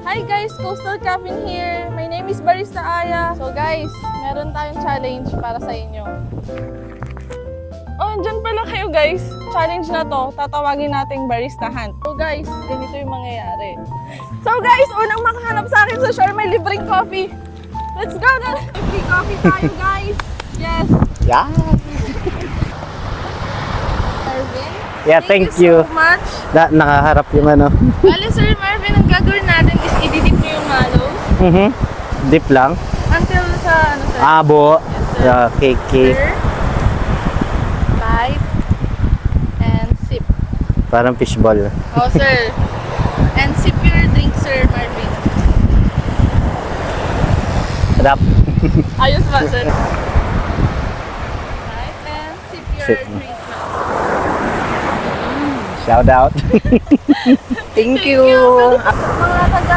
Hi guys, Coastal Caffeine here. My name is Barista Aya. So guys, meron tayong challenge para sa inyo. Oh, andyan pala kayo guys. Challenge na to, tatawagin nating baristahan. So guys, ganito yung mangyayari. So guys, unang makahanap sa akin sa shore, may libreng coffee. Let's go na! Free coffee tayo guys. Yes. Yeah. Marvin, Yeah, thank you. so much. Nakaharap yung ano. Bale, Sir Marvin, ang gagawin natin is ididip nyo yung mallow Dip lang. until sa ano sir? Abo. Yes, sir. Cake. Sir, bite, and sip. Parang fishball. Oh, sir. And sip your drink, Sir Marvin. Sarap. Ayos ba, sir? Right, and sip your Sip. drink now. Shout out. Thank you. Mga taga